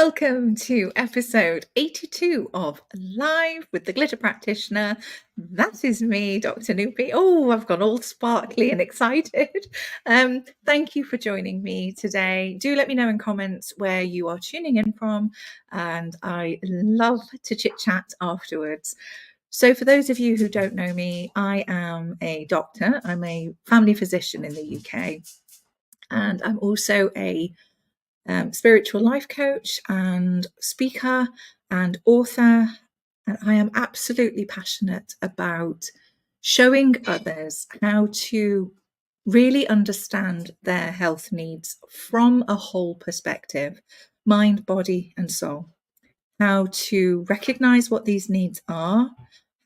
Welcome to episode 82 of Live with the Glitter Practitioner. That is me, Dr. Noopy. Oh, I've gone all sparkly and excited. Thank you for joining me today. Do let me know in comments where you are tuning in from, and I love to chit-chat afterwards. So for those of you who don't know me, I am a doctor. I'm a family physician in the UK, and I'm also a spiritual life coach and speaker and author. And I am absolutely passionate about showing others how to really understand their health needs from a whole perspective, mind, body, and soul. How to recognize what these needs are,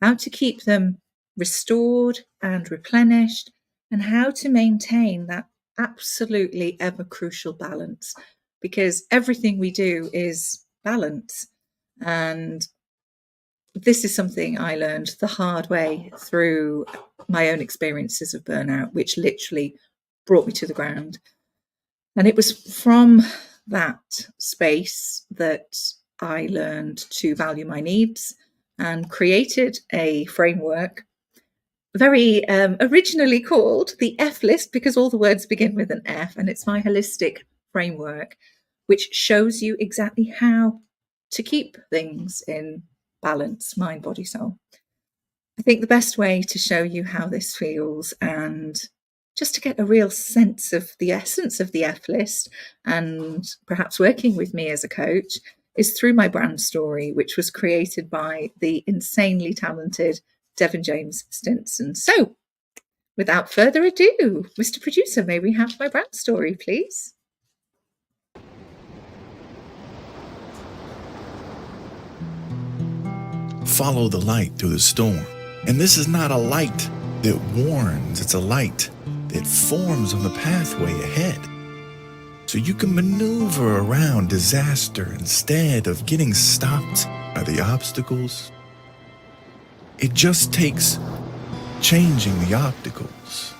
how to keep them restored and replenished, and how to maintain that absolutely ever crucial balance, because everything we do is balance. And this is something I learned the hard way through my own experiences of burnout, which literally brought me to the ground. And it was from that space that I learned to value my needs and created a framework very originally called the F list, because all the words begin with an F, and it's my holistic framework, which shows you exactly how to keep things in balance, mind, body, soul. I think the best way to show you how this feels and just to get a real sense of the essence of the F list and perhaps working with me as a coach is through my brand story, which was created by the insanely talented Devin James Stinson. So without further ado, Mr. Producer, may we have my brand story, please? Follow the light through the storm. And this is not a light that warns, it's a light that forms on the pathway ahead. So you can maneuver around disaster instead of getting stopped by the obstacles. It just takes changing the obstacles.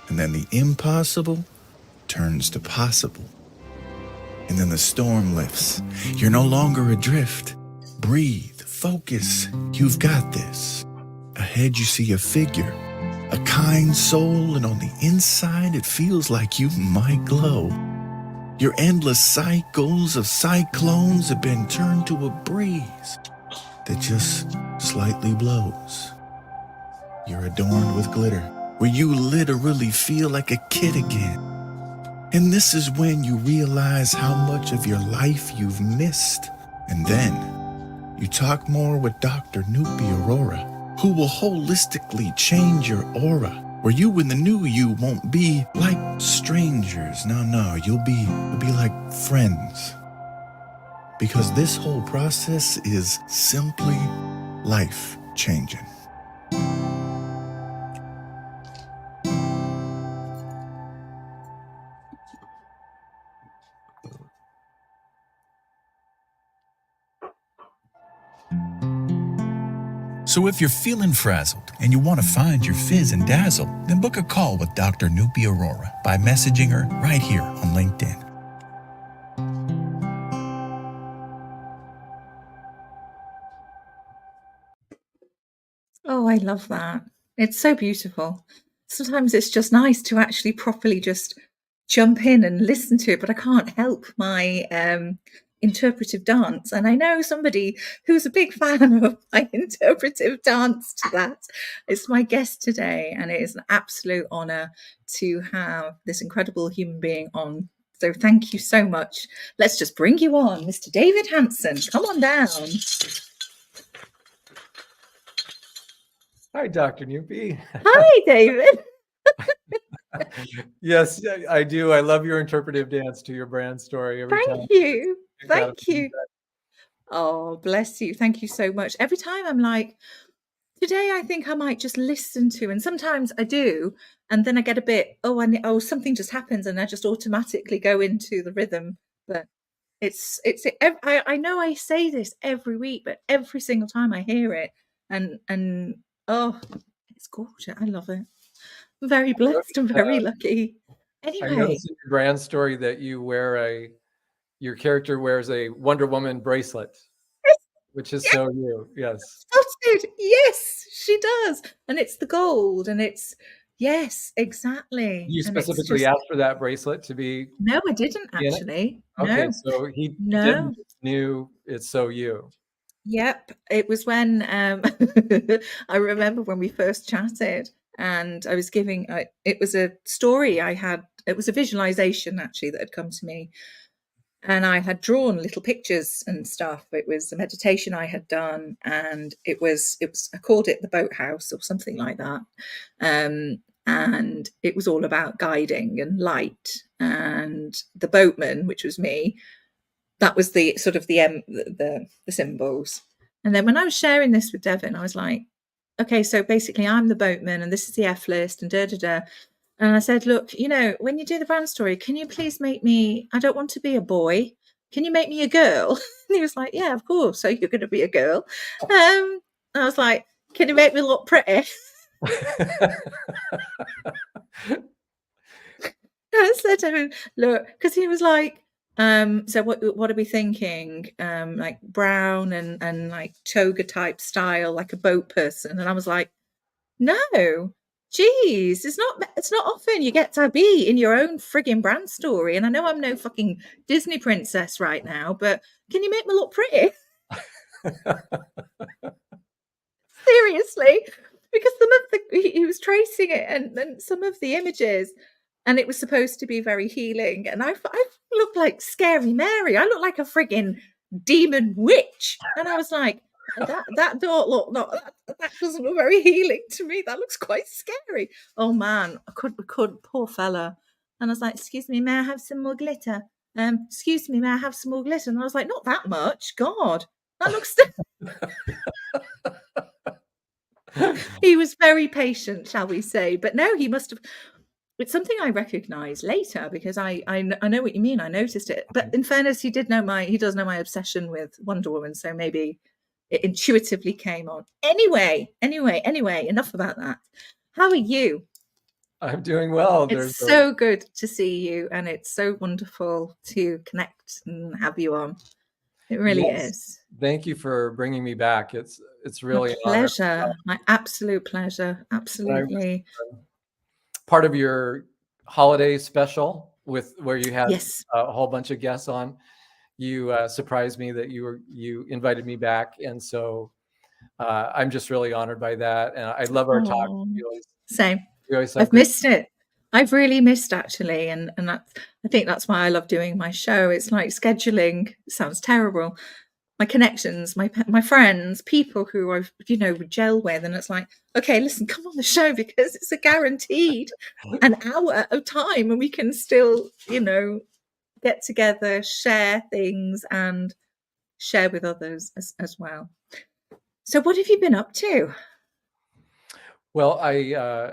And then the impossible turns to possible. And then the storm lifts. You're no longer adrift. Breathe, focus, you've got this. Ahead you see a figure, a kind soul, and on the inside it feels like you might glow. Your endless cycles of cyclones have been turned to a breeze that just slightly blows. You're adorned with glitter, where you literally feel like a kid again. And this is when you realize how much of your life you've missed. And then you talk more with Dr. Noopy Aurora, who will holistically change your aura, where you and the new you won't be like strangers. No, you'll be like friends. Because this whole process is simply life-changing. So if you're feeling frazzled and you want to find your fizz and dazzle, then book a call with Dr. Noopy Aurora by messaging her right here on LinkedIn. Oh, I love that. It's so beautiful. Sometimes it's just nice to actually properly just jump in and listen to it, but I can't help my interpretive dance. And I know somebody who's a big fan of my interpretive dance to that. It's my guest today, and it is an absolute honor to have this incredible human being on. So thank you so much. Let's just bring you on, Mr. David Hansen. Come on down. Hi, Dr. Noopy. Hi, David. Yes, I do. I love your interpretive dance to your brand story every time. Thank you. Thank you. Oh, bless you. Thank you so much. Every time I'm like, today I think I might just listen to, and sometimes I do, and then I get a bit, something just happens and I just automatically go into the rhythm. But I know I say this every week, but every single time I hear it, and oh, it's gorgeous. I love it. I'm very blessed and very lucky. I Anyway, noticed in your brand story that you wear your character wears a Wonder Woman bracelet, which is Yes, so you. Yes. spotted. Yes, she does. And it's the gold, and it's yes, exactly. You And it's specifically just asked for that bracelet to be no, I didn't in it? actually. Okay, No, so he no. didn't knew it's so you. Yep, it was when I remember when we first chatted, and I was giving it was a story I had. It was a visualization actually that had come to me, and I had drawn little pictures and stuff. It was a meditation I had done, and it was I called it the boathouse or something like that, and it was all about guiding and light, and the boatman, which was me, that was the sort of the symbols. And then when I was sharing this with Devin, I was like, okay, so basically I'm the boatman and this is the F list and da da da. And I said, look, when you do the brand story, can you please make me, I don't want to be a boy. Can you make me a girl? And he was like, yeah, of course. So you're going to be a girl. I was like, can you make me look pretty? I said to him, look, because he was like, so what are we thinking? Like brown and like toga type style, like a boat person. And I was like, no, geez, it's not often you get to be in your own frigging brand story. And I know I'm no fucking Disney princess right now, but can you make me look pretty? Seriously, because some of he was tracing it and some of the images, and it was supposed to be very healing. And I look like Scary Mary. I look like a frigging demon witch. And I was like, that don't look not that doesn't look very healing to me. That looks quite scary. Oh man, I couldn't, poor fella. And I was like, excuse me, may I have some more glitter? Excuse me, may I have some more glitter? And I was like, not that much. God, that looks he was very patient, shall we say. But no, he must have. It's something I recognized later because I know what you mean. I noticed it. But in fairness, he does know my obsession with Wonder Woman. So maybe it intuitively came on. Anyway, enough about that. How are you? I'm doing well. It's so good to see you, and it's so wonderful to connect and have you on. It really is. Thank you for bringing me back. It's really My an honor. pleasure. My absolute pleasure. Absolutely. Part of your holiday special where you had Yes. a whole bunch of guests on, you surprised me that you invited me back, and so I'm just really honored by that. And I love our talk. Same. You always I've missed it. I've really missed actually, and I think that's why I love doing my show. It's like scheduling. It sounds terrible. My connections, my friends, people who I've would gel with, and it's like, okay, listen, come on the show because it's a guaranteed an hour of time, and we can still get together, share things, and share with others as well. So, what have you been up to? Well, I,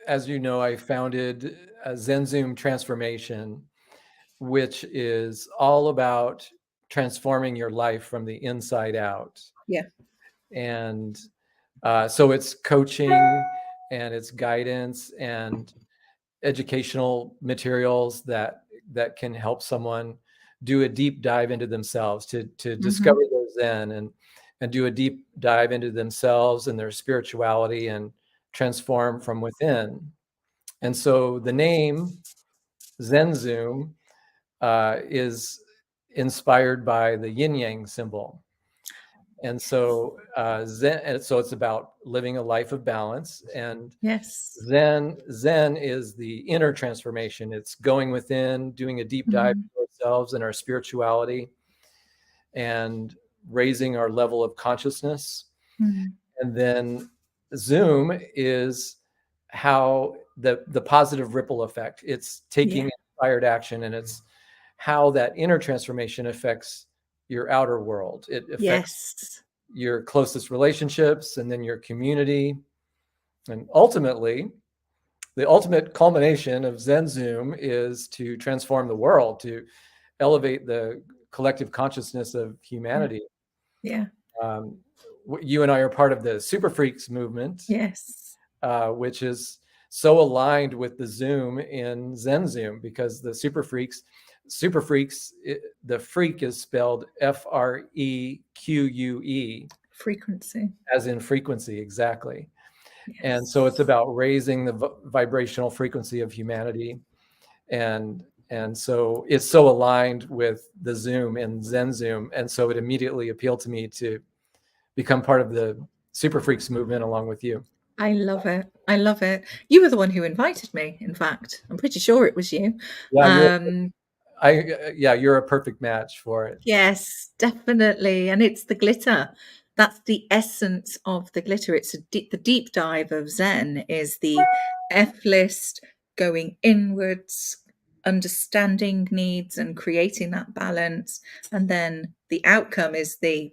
as you know, I founded a ZenZoom Transformation, which is all about transforming your life from the inside out. Yeah. And so it's coaching and it's guidance and educational materials that can help someone do a deep dive into themselves to discover their Zen and do a deep dive into themselves and their spirituality and transform from within. And so the name ZenZoom is inspired by the yin yang symbol. And so so it's about living a life of balance. And yes, Zen is the inner transformation. It's going within, doing a deep dive into ourselves and our spirituality, and raising our level of consciousness. And then Zoom is how the positive ripple effect. It's taking inspired action, and it's how that inner transformation affects your outer world. It affects your closest relationships, and then your community. And ultimately, the ultimate culmination of ZenZoom is to transform the world, to elevate the collective consciousness of humanity. Yeah. You and I are part of the Super Freaks movement. Yes. Which is so aligned with the Zoom in ZenZoom, because the Super Freaks, super freaks, the freak is spelled FREQUE, Frequency. as in frequency, exactly. Yes. And so it's about raising the vibrational frequency of humanity. And so it's so aligned with the Zoom and Zen Zoom. And so it immediately appealed to me to become part of the Super Freaks movement along with you. I love it. I love it. You were the one who invited me, in fact. I'm pretty sure it was you. Yeah, you're a perfect match for it. Yes, definitely. And it's the glitter. That's the essence of the glitter. It's the deep dive of Zen is the F list, going inwards, understanding needs and creating that balance. And then the outcome is it's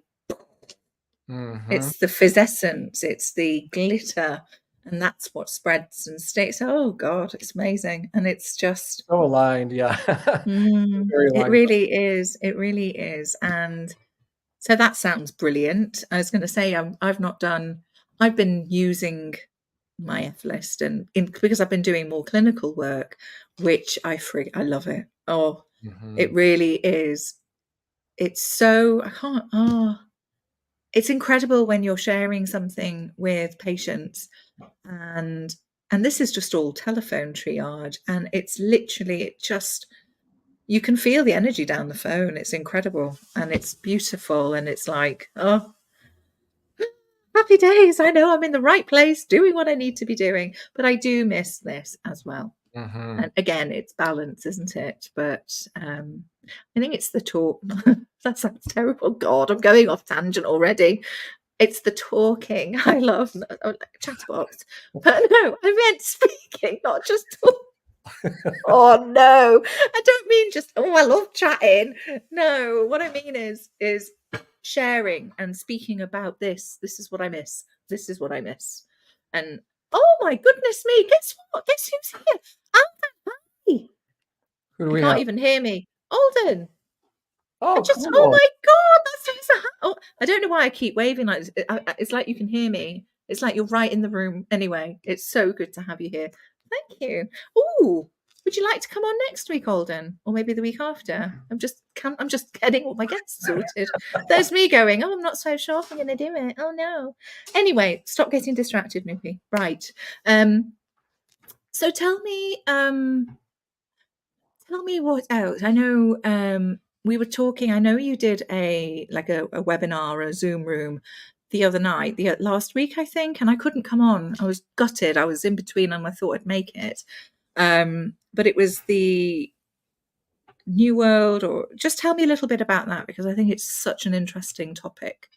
the physessence, it's the glitter. And that's what spreads and stays. Oh God, it's amazing. And it's just So aligned, yeah. Very it aligned. really is. It really is. And so that sounds brilliant. I was going to say I've been using my F list because I've been doing more clinical work, which I love it. Oh, it really is. It's so it's incredible when you're sharing something with patients and this is just all telephone triage, and it's literally you can feel the energy down the phone. It's incredible and it's beautiful, and it's like, oh, happy days. I know I'm in the right place doing what I need to be doing, but I do miss this as well. And again, it's balance, isn't it? But I think it's the talk. That sounds terrible. God, I'm going off tangent already. It's the talking. I love chatterbox. But no, I meant speaking, not just talking. Oh no, I don't mean just, oh, I love chatting. No, what I mean is sharing and speaking about this. This is what I miss. This is what I miss. And oh my goodness me, guess what? Guess who's here? Alden, hi. Who do You we can't have? even hear me. Alden. Oh, Oh cool. my God, that's so oh, I don't know why I keep waving like this. It's like you can hear me. It's like you're right in the room. Anyway, it's so good to have you here. Thank you. Oh, would you like to come on next week, Alden, or maybe the week after? I'm just getting all my guests sorted. There's me going, oh, I'm not so sure if I'm going to do it. Oh no. Anyway, stop getting distracted, Nupi. Right. So tell me what else. I know we were talking. I know you did a webinar, a Zoom room the other night, last week, I think, and I couldn't come on. I was gutted. I was in between and I thought I'd make it. But it was the New World, or just tell me a little bit about that, because I think it's such an interesting topic.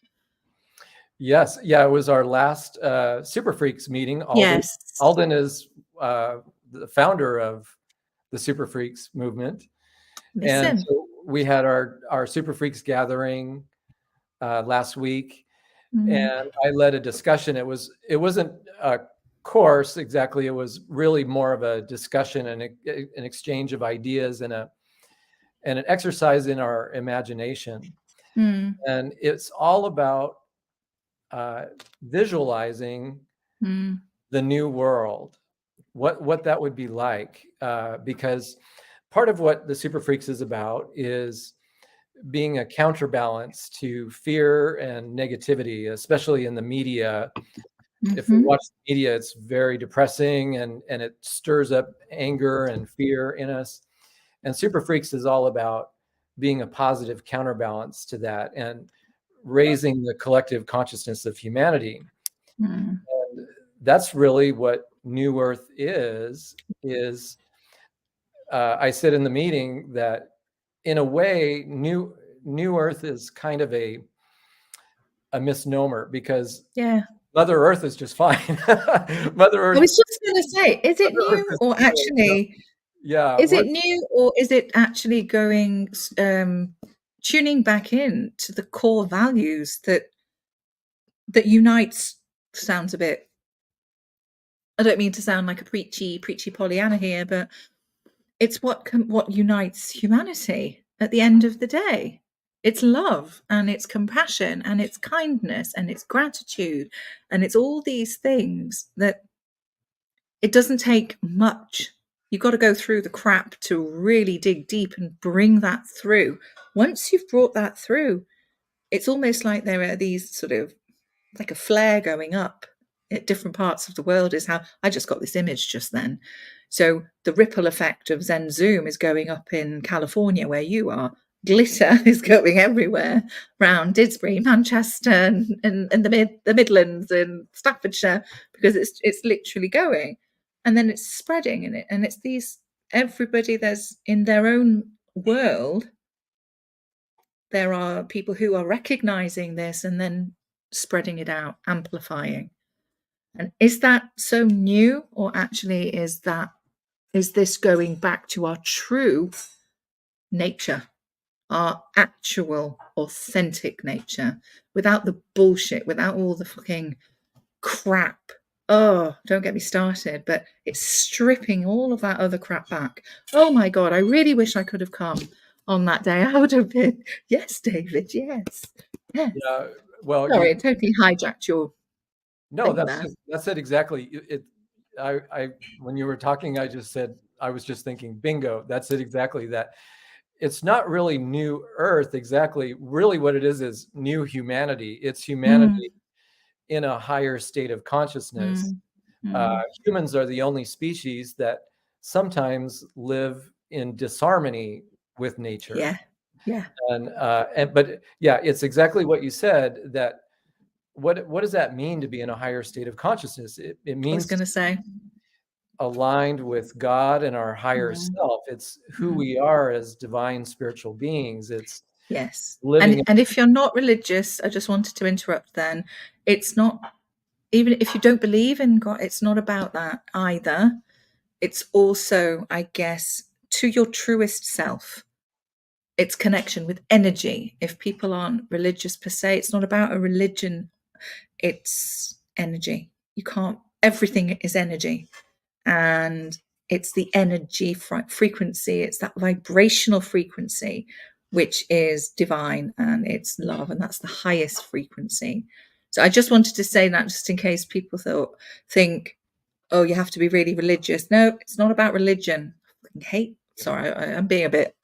Yes. Yeah, it was our last Super Freaks meeting. Yes. Alden is the founder of the Super Freaks movement. Listen. And so we had our Super Freaks gathering last week, and I led a discussion. It wasn't a course exactly. It was really more of a discussion and an exchange of ideas and an exercise in our imagination. And it's all about visualizing the new world, what that would be like, because part of what the Super Freaks is about is being a counterbalance to fear and negativity, especially in the media. If we watch the media, it's very depressing and it stirs up anger and fear in us. And Super Freaks is all about being a positive counterbalance to that and raising the collective consciousness of humanity. And that's really what New Earth is. I said in the meeting that in a way, New Earth is kind of a misnomer, because Mother Earth is just fine. Mother Earth. I was just going to say, is it new or actually? Yeah. Is it new, or is it actually going tuning back in to the core values that unites? Sounds a bit, I don't mean to sound like a preachy Pollyanna here, but it's what unites humanity at the end of the day. It's love, and it's compassion, and it's kindness, and it's gratitude, and it's all these things that it doesn't take much You've got to go through the crap to really dig deep and bring that through. Once you've brought that through, it's almost like there are these sort of like a flare going up at different parts of the world, is how I just got this image just then. So the ripple effect of Zen Zoom is going up in California where you are. Glitter is going everywhere around Didsbury, Manchester, and the Midlands and Staffordshire, because it's literally going, and then it's spreading in it, and it's these everybody there's in their own world. There are people who are recognizing this and then spreading it out, amplifying. And is that so new, or actually is this going back to our true nature, our actual authentic nature, without the bullshit, without all the fucking crap? Oh, don't get me started, but it's stripping all of that other crap back. Oh my God, I really wish I could have come on that day. I would have been, yes, David, yes. Yes. Yeah. Well, Sorry, I totally hijacked your no, thing there. that's it exactly. I when you were talking, I was just thinking, bingo, that's it exactly. That it's not really new earth exactly. Really what it is new humanity. It's humanity in a higher state of consciousness. Humans are the only species that sometimes live in disharmony with nature. Yeah. Yeah. But yeah, it's exactly what you said, that what does that mean to be in a higher state of consciousness? It I was means going to say, aligned with God and our higher self. It's who we are as divine spiritual beings. It's yes. living. And if you're not religious, I just wanted to interrupt then. It's not, even if you don't believe in God, it's not about that either. It's also, I guess, to your truest self. It's connection with energy. If people aren't religious per se, it's not about a religion. It's energy. You can't, everything is energy. And it's the energy frequency, it's that vibrational frequency, which is divine, and it's love, and that's the highest frequency. So I just wanted to say that, just in case people think, oh, you have to be really religious. No, it's not about religion. Sorry, I'm being a bit,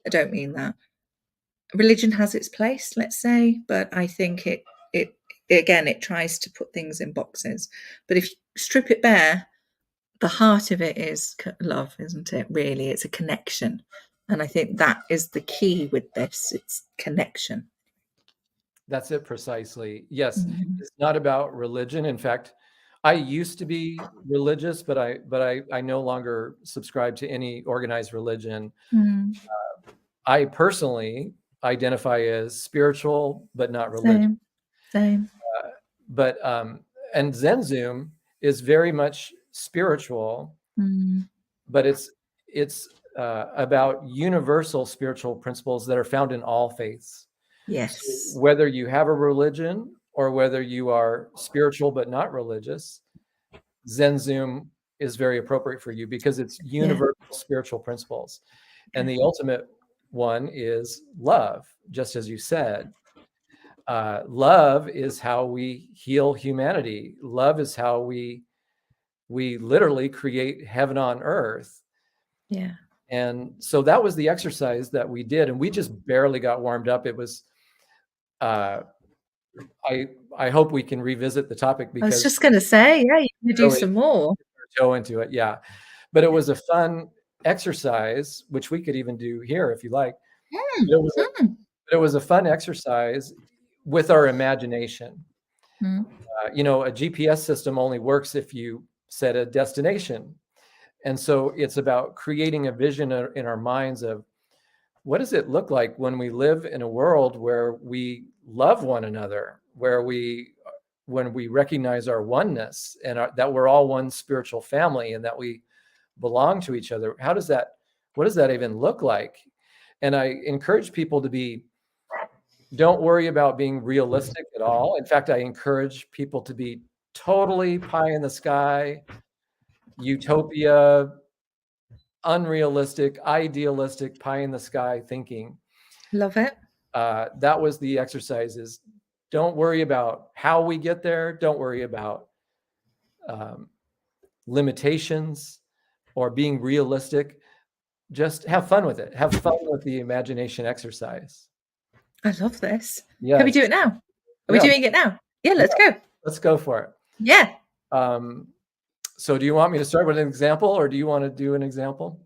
I don't mean that. Religion has its place, let's say, but I think it again, it tries to put things in boxes. But if you strip it bare, the heart of it is love, isn't it? Really, it's a connection. And I think that is the key with this. It's connection. That's it precisely. Yes, it's not about religion. In fact, I used to be religious, but I no longer subscribe to any organized religion. I personally identify as spiritual, but not religious. Same. And Zen Zoom is very much spiritual, but it's about universal spiritual principles that are found in all faiths. Yes. So whether you have a religion or whether you are spiritual but not religious, Zen Zoom is very appropriate for you because it's universal spiritual principles. And the ultimate one is love, just as you said. Love is how we heal humanity. Love is how we literally create heaven on earth. Yeah. And so that was the exercise that we did, and we just barely got warmed up. It was I hope we can revisit the topic, because I was just going to say, yeah, you can do some more. Go into it, yeah. But it was a fun exercise, which we could even do here if you like. It was a fun exercise with our imagination. A GPS system only works if you set a destination. And so it's about creating a vision in our minds of what does it look like when we live in a world where we love one another, when we recognize our oneness and that we're all one spiritual family and that we belong to each other. What does that even look like? And I encourage people don't worry about being realistic at all. In fact, I encourage people to be totally pie in the sky, utopia, unrealistic, idealistic, pie in the sky thinking. Love it. That was the exercise. Is don't worry about how we get there. Don't worry about limitations. or being realistic, just have fun with it. Have fun with the imagination exercise. I love this. Can we Yes. do it now? Are we Yeah. doing it now? Yeah, let's Yeah. go. Let's go for it. Yeah. So do you want me to start with an example, or do you want to do an example?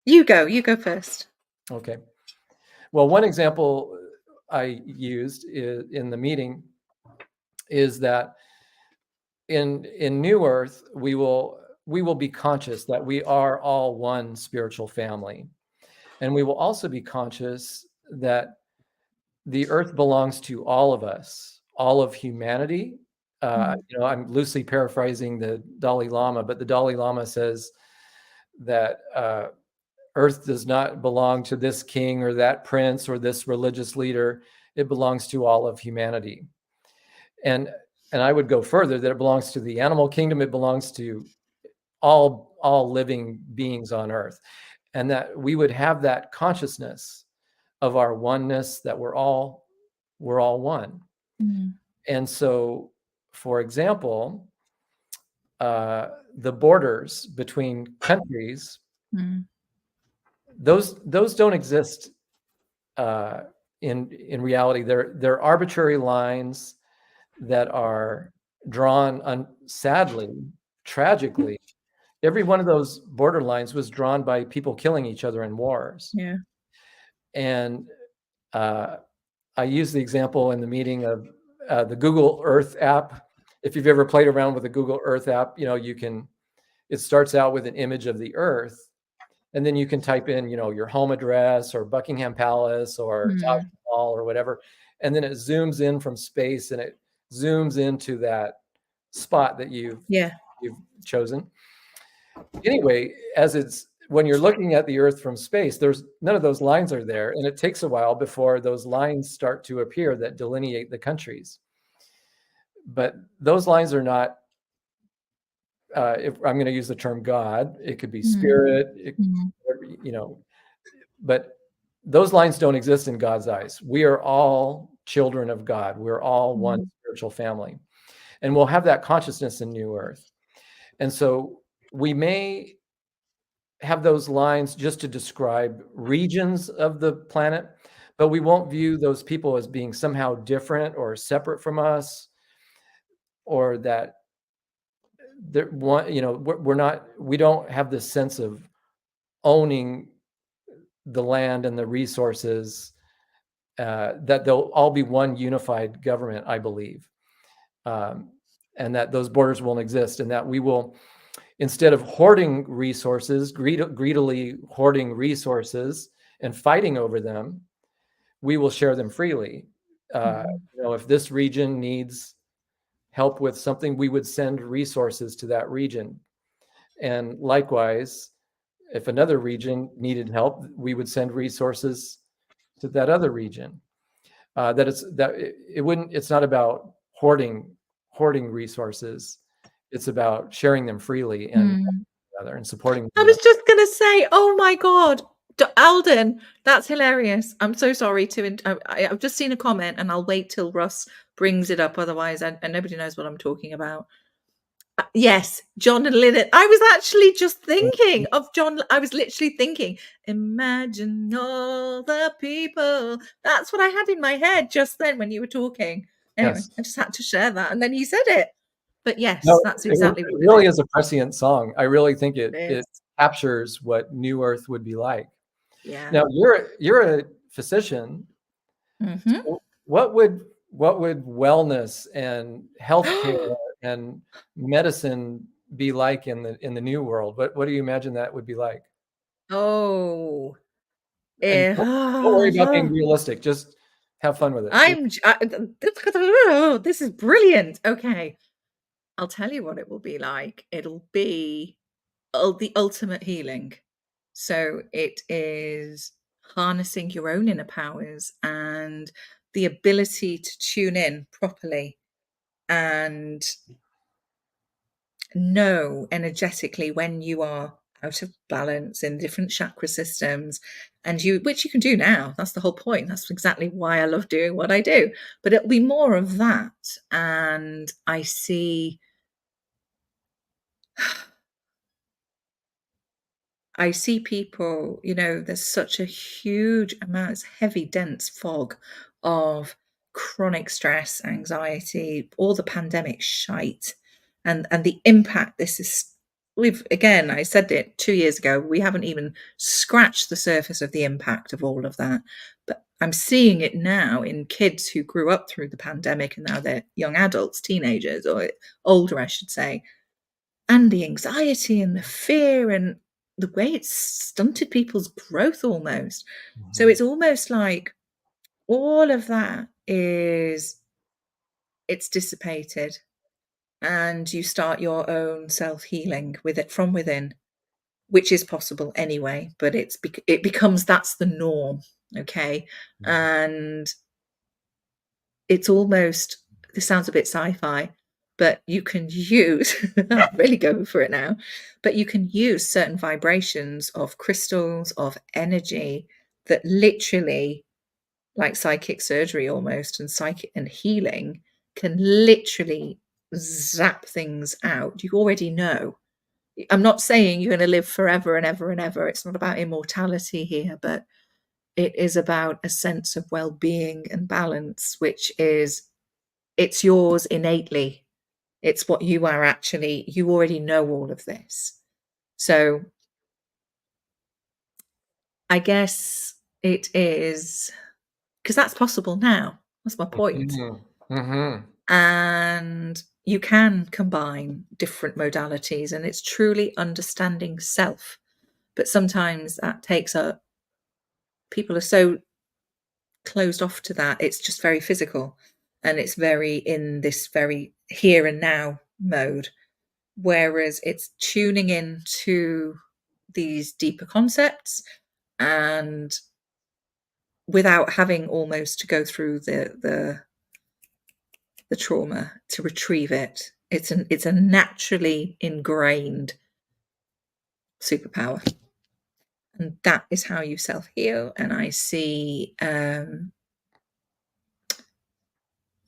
You go first. Okay. Well, one example I used in the meeting is that in New Earth, we will be conscious that we are all one spiritual family. And we will also be conscious that the earth belongs to all of us, all of humanity. I'm loosely paraphrasing the Dalai Lama, but the Dalai Lama says that earth does not belong to this king or that prince or this religious leader. It belongs to all of humanity. And I would go further, that it belongs to the animal kingdom. It belongs to all living beings on earth, and that we would have that consciousness of our oneness, that we're all one. And so, for example, the borders between countries, those don't exist in reality. They're arbitrary lines that are drawn, sadly, tragically. Every one of those border lines was drawn by people killing each other in wars. Yeah. And I use the example in the meeting of the Google Earth app. If you've ever played around with the Google Earth app, it starts out with an image of the Earth, and then you can type in, your home address or Buckingham Palace or Taj Mahal or whatever, and then it zooms in from space and it zooms into that spot that you've chosen. Anyway, when you're looking at the Earth from space, there's none of those lines are there, and it takes a while before those lines start to appear that delineate the countries. But those lines are not, if I'm going to use the term God, it could be spirit, but those lines don't exist in God's eyes. We are all children of God. We're all one spiritual family, and we'll have that consciousness in New Earth. And so we may have those lines just to describe regions of the planet, but we won't view those people as being somehow different or separate from us, or that we don't have this sense of owning the land and the resources, that they'll all be one unified government, I believe, and that those borders won't exist, and that we will, instead of hoarding resources, greedily hoarding resources and fighting over them, we will share them freely. If this region needs help with something, we would send resources to that region. And likewise, if another region needed help, we would send resources to that other region. It's not about hoarding resources. It's about sharing them freely and supporting them. I was just going to say, oh my God, Alden, that's hilarious. I'm so sorry I've just seen a comment and I'll wait till Russ brings it up. Otherwise, and nobody knows what I'm talking about. Yes, John and Lynette. I was actually just thinking of John. I was literally thinking, imagine all the people. That's what I had in my head just then when you were talking. Anyway, Yes. I just had to share that. And then you said it. But yes, that's exactly what it really is a prescient song. I really think it captures what New Earth would be like. Yeah. Now you're a physician. So what would wellness and healthcare and medicine be like in the new world? What do you imagine that would be like? Oh, don't worry about being realistic. Just have fun with it. This is brilliant. Okay. I'll tell you what it will be like. It'll be the ultimate healing. So it is harnessing your own inner powers and the ability to tune in properly and know energetically when you are out of balance in different chakra systems, and which you can do now. That's the whole point. That's exactly why I love doing what I do. But it'll be more of that. And I see I see people, there's such a huge amount, it's heavy, dense fog of chronic stress, anxiety, all the pandemic shite, and the impact this is. Again, I said it 2 years ago, we haven't even scratched the surface of the impact of all of that. But I'm seeing it now in kids who grew up through the pandemic and now they're young adults, teenagers, or older, I should say. And the anxiety and the fear and the way it's stunted people's growth almost. So it's almost like all of that it's dissipated, and you start your own self-healing with it from within, which is possible anyway, but it becomes that's the norm, okay? And it's almost, this sounds a bit sci-fi, but you can use I'm really going for it now, but you can use certain vibrations of crystals, of energy, that literally, like psychic surgery almost, and psychic and healing, can literally zap things out. You already know. I'm not saying you're going to live forever and ever and ever. It's not about immortality here, but it is about a sense of well-being and balance, which is, it's yours innately. It's what you are actually, you already know all of this. So I guess it is, because that's possible now. That's my point. And you can combine different modalities, and it's truly understanding self. But sometimes that takes up, people are so closed off to that. It's just very physical, and it's very in this very here and now mode. Whereas it's tuning in to these deeper concepts, and without having almost to go through the trauma to retrieve it. It's a naturally ingrained superpower, and that is how you self-heal. And I see, I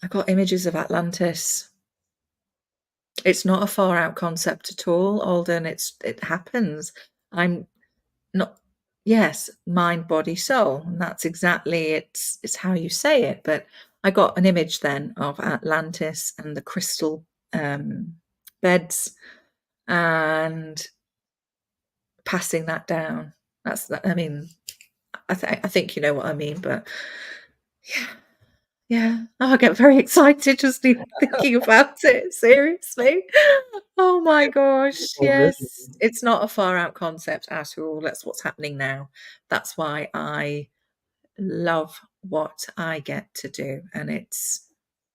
got images of Atlantis. It's not a far out concept at all, Alden. It happens. I'm not, yes, mind, body, soul, and that's exactly, it's how you say it. But I got an image then of Atlantis and the crystal beds, and passing that down. That's that. I mean, I think you know what I mean. But yeah. Oh, I get very excited just thinking about it. Seriously. Oh my gosh. Yes, it's not a far out concept at all. That's what's happening now. That's why I love what I get to do, and it's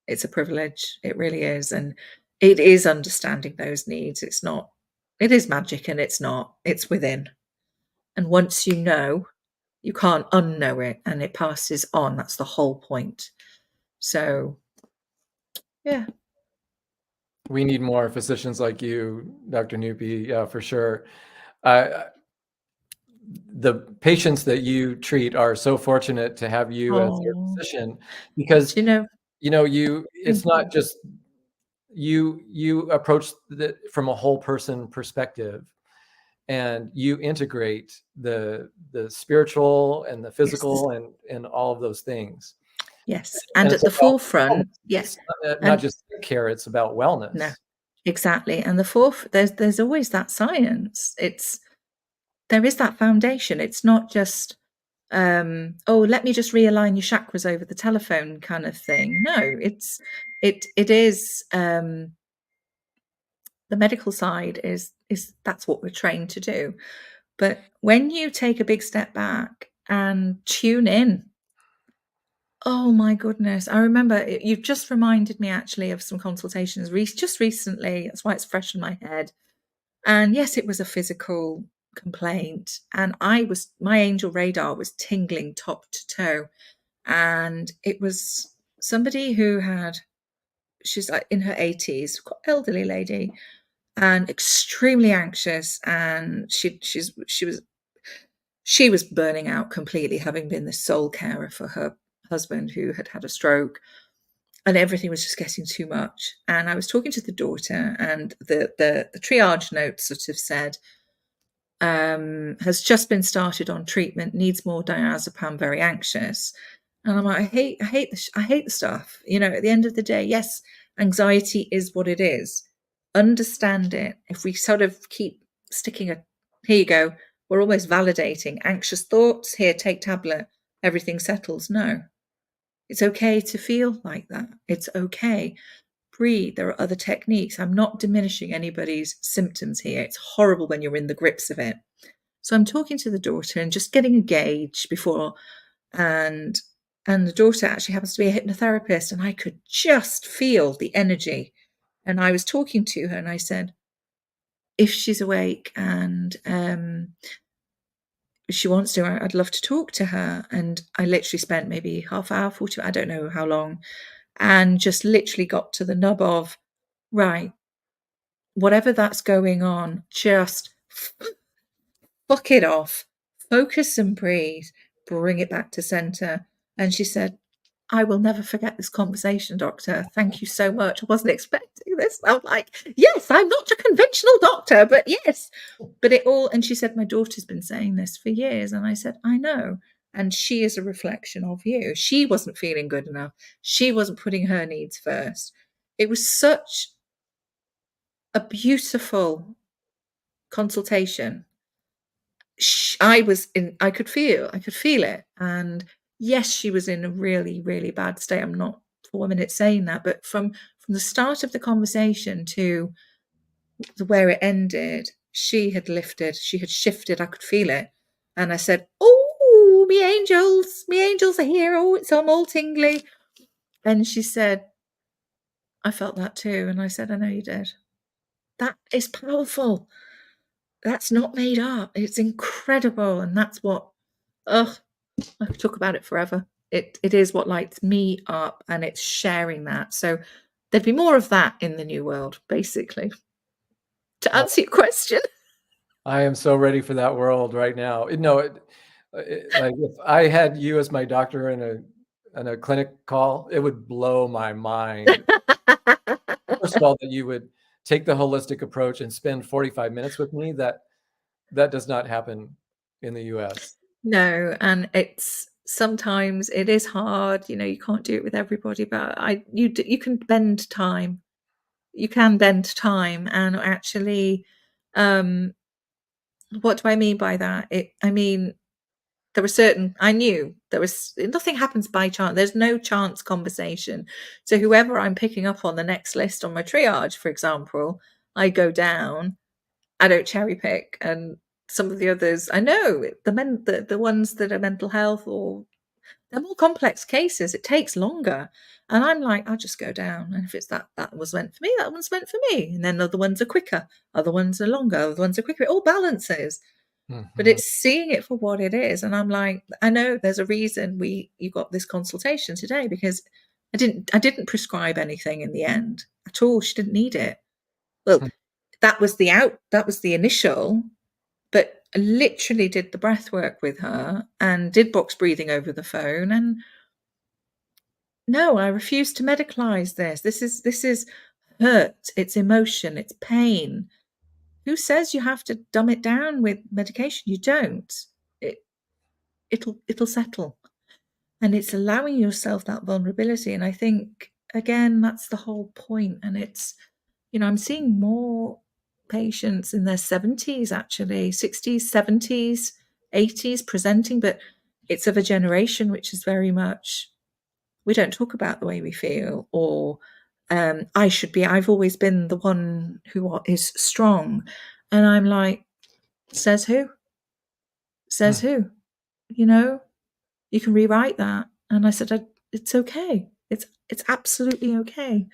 a privilege. It really is. And it is understanding those needs. It's not, it is magic, and it's not, it's within. And once you know, you can't unknow it, and it passes on. That's the whole point. So yeah, We need more physicians like you, Dr. Newby, for sure. The patients that you treat are so fortunate to have you as their physician, because it's not just you approach it from a whole person perspective, and you integrate the spiritual and the physical, yes, and all of those things. Yes, and at the forefront, yes, not just care, it's about wellness. No, exactly. And there's always that science. There is that foundation. It's not just let me just realign your chakras over the telephone kind of thing. No, it is the medical side is that's what we're trained to do. But when you take a big step back and tune in, oh my goodness. I remember you've just reminded me actually of some consultations just recently. That's why it's fresh in my head. And yes, it was a physical complaint. And my angel radar was tingling top to toe. And it was somebody who she's like in her 80s, quite elderly lady, and extremely anxious. And she was burning out completely, having been the sole carer for her husband who had had a stroke, and everything was just getting too much. And I was talking to the daughter, and the triage note sort of said, has just been started on treatment, needs more diazepam, very anxious. And I'm like, I hate the stuff. You know, at the end of the day, yes, anxiety is what it is. Understand it. If we sort of keep sticking here you go, we're almost validating anxious thoughts. Here, take tablet. Everything settles. No, it's okay to feel like that. It's okay. Breathe. There are other techniques. I'm not diminishing anybody's symptoms here. It's horrible when you're in the grips of it. So I'm talking to the daughter and just getting a gauge before, and the daughter actually happens to be a hypnotherapist, and I could just feel the energy. And I was talking to her and I said, if she's awake and she wants to, I'd love to talk to her. And I literally spent maybe half hour, 40, I don't know how long, and just literally got to the nub of, right, whatever that's going on, just fuck it off, focus and breathe, bring it back to center. And she said, I will never forget this conversation, doctor. Thank you so much. I wasn't expecting this. I'm like, yes, I'm not a conventional doctor, but yes. But it all, and she said, my daughter's been saying this for years. And I said, I know. And she is a reflection of you. She wasn't feeling good enough. She wasn't putting her needs first. It was such a beautiful consultation. I could feel it. And yes, she was in a really, really bad state. I'm not for 1 minute saying that, but from the start of the conversation to where it ended, she had lifted, she had shifted. I could feel it. And I said, oh, me angels are here. Oh, I'm all tingly. And she said, I felt that too. And I said, I know you did. That is powerful. That's not made up. It's incredible. And that's what, I could talk about it forever. It is what lights me up, and it's sharing that. So there'd be more of that in the new world, basically. To answer your question. I am so ready for that world right now. Like if I had you as my doctor in a clinic call, it would blow my mind. First of all, that you would take the holistic approach and spend 45 minutes with me. That does not happen in the US. No, and it's sometimes it is hard. You know, you can't do it with everybody, but you can bend time. You can bend time, and actually, what do I mean by that? I mean, there were certain, I knew there was, nothing happens by chance. There's no chance conversation. So whoever I'm picking up on the next list on my triage, for example, I go down, I don't cherry pick. And some of the others, I know the ones that are mental health, or they're more complex cases, it takes longer. And I'm like, I'll just go down. And if it's that was meant for me, that one's meant for me. And then other ones are quicker, other ones are longer, other ones are quicker. It all balances. But it's seeing it for what it is. And I'm like, I know there's a reason you got this consultation today, because I didn't prescribe anything in the end at all. She didn't need it. Well, that was the initial, but I literally did the breath work with her and did box breathing over the phone. And no, I refuse to medicalize this. This is hurt, it's emotion, it's pain. Who says you have to dumb it down with medication? You don't. It'll settle. And it's allowing yourself that vulnerability. And I think, again, that's the whole point. And it's, I'm seeing more patients in their 70s, actually, 60s, 70s, 80s presenting, but it's of a generation which is very much, we don't talk about the way we feel, or I've always been the one who is strong. And I'm like, says who? Says who? You can rewrite that. And I said, it's okay. It's absolutely okay.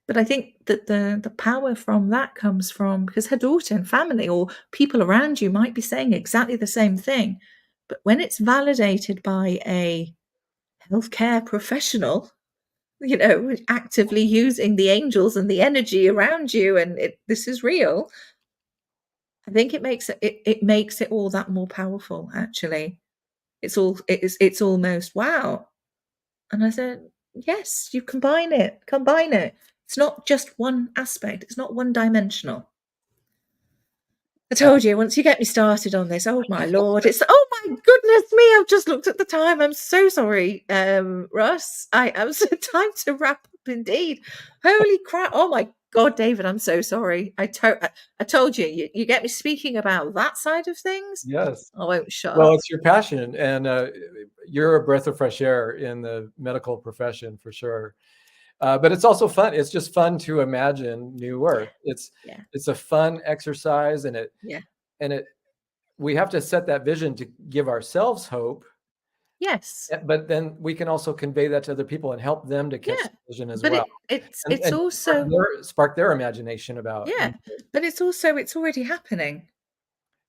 But I think that the power from that comes from, because her daughter and family or people around you might be saying exactly the same thing. But when it's validated by a healthcare professional, actively using the angels and the energy around you, and this is real, I think it makes it all that more powerful, actually. It's almost wow. And I said, yes, you combine it. It's not just one aspect. It's not one dimensional. I told you, once you get me started on this, oh my Lord, oh my goodness me, I've just looked at the time. I'm so sorry, Russ. I am so time to wrap up indeed. Holy crap. Oh my God, David, I'm so sorry. I told you, you get me speaking about that side of things. Yes. I won't shut Well, up. it's your passion, and you're a breath of fresh air in the medical profession for sure. But it's also fun. It's just fun to imagine new work. Yeah. It's a fun exercise, and we have to set that vision to give ourselves hope. Yes. But then we can also convey that to other people and help them to catch the vision as But well. it's And also spark their imagination about. but it's already happening.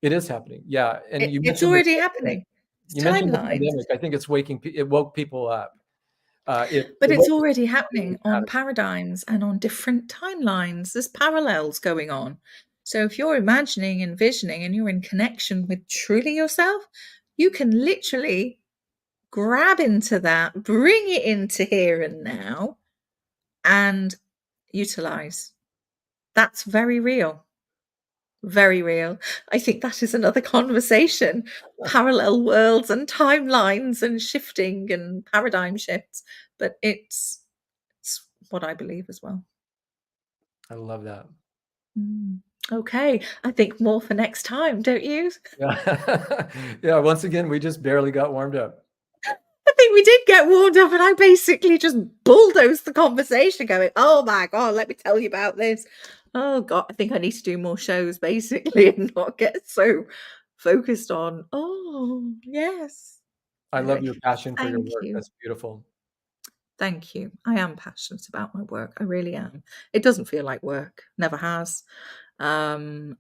It is happening. Yeah. And you It's mentioned already happening. It's you mentioned the timelines. pandemic. I think it woke people up. But It it's woke already people up happening in on patterns. paradigms and on different timelines. There's parallels going on. So if you're imagining and visioning and you're in connection with truly yourself, you can literally grab into that, bring it into here and now, and utilize. That's very real. Very real. I think that is another conversation. Parallel worlds and timelines and shifting and paradigm shifts. But it's what I believe as well. I love that. Okay. I think more for next time, don't you? Yeah. Yeah. Once again, we just barely got warmed up. I think we did get warmed up and I basically just bulldozed the conversation going, oh my God, let me tell you about this. Oh God, I think I need to do more shows basically and not get so focused on, oh, yes. I love Anyway, your passion for your thank work. you. That's beautiful. Thank you. I am passionate about my work. I really am. It doesn't feel like work, never has. And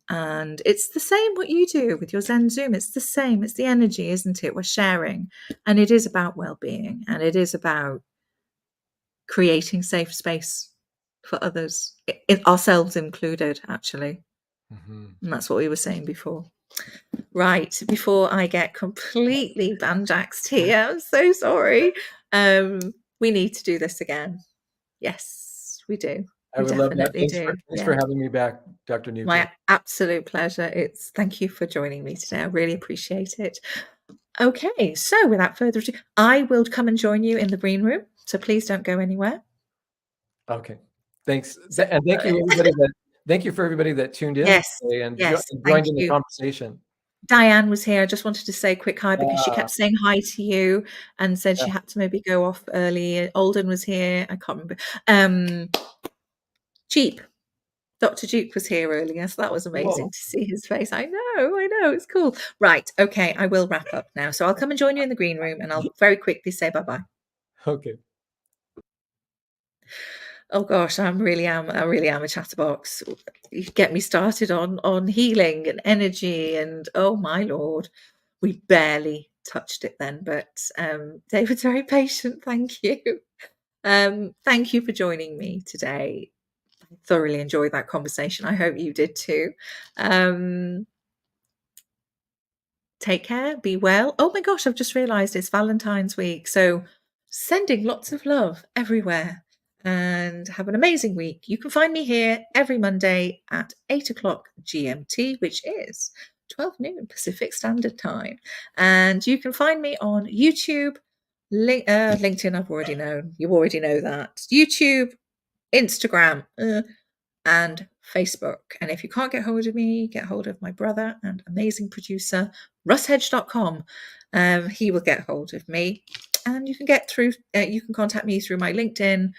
it's the same what you do with your Zen Zoom. It's the same. It's the energy, isn't it? We're sharing. And it is about well-being and it is about creating safe space for others, ourselves included, actually. And that's what we were saying before. Right, before I get completely banjaxed here, I'm so sorry. We need to do this again. Yes, we do. I would love that. Definitely do. Thanks for having me back, Dr. Newby. My absolute pleasure. Thank you for joining me today. I really appreciate it. Okay, so without further ado, I will come and join you in the green room. So please don't go anywhere. Okay. Thanks. And thank you, everybody. Thank you for everybody that tuned in today and joined in the conversation. Diane was here. I just wanted to say a quick hi because she kept saying hi to you and said she had to maybe go off early. Alden was here. I can't remember. Jeep. Dr. Duke was here earlier, so that was amazing to see his face. I know, it's cool. Right, okay, I will wrap up now. So I'll come and join you in the green room and I'll very quickly say bye-bye. Okay. Oh gosh, I really am a chatterbox. You get me started on healing and energy and oh my Lord, we barely touched it then, but David's very patient, thank you. Thank you for joining me today. I thoroughly enjoyed that conversation. I hope you did too. Take care, be well. Oh my gosh, I've just realized it's Valentine's week. So sending lots of love everywhere and have an amazing week. You can find me here every Monday at 8 o'clock GMT, which is 12 noon Pacific Standard Time. And you can find me on YouTube, LinkedIn, I've already known. You already know that. YouTube, Instagram, and Facebook. And if you can't get hold of me, get hold of my brother and amazing producer, russhedge.com. He will get hold of me and you can get through, you can contact me through my LinkedIn,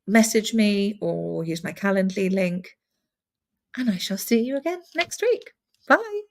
message me or use my Calendly link. And I shall see you again next week. Bye.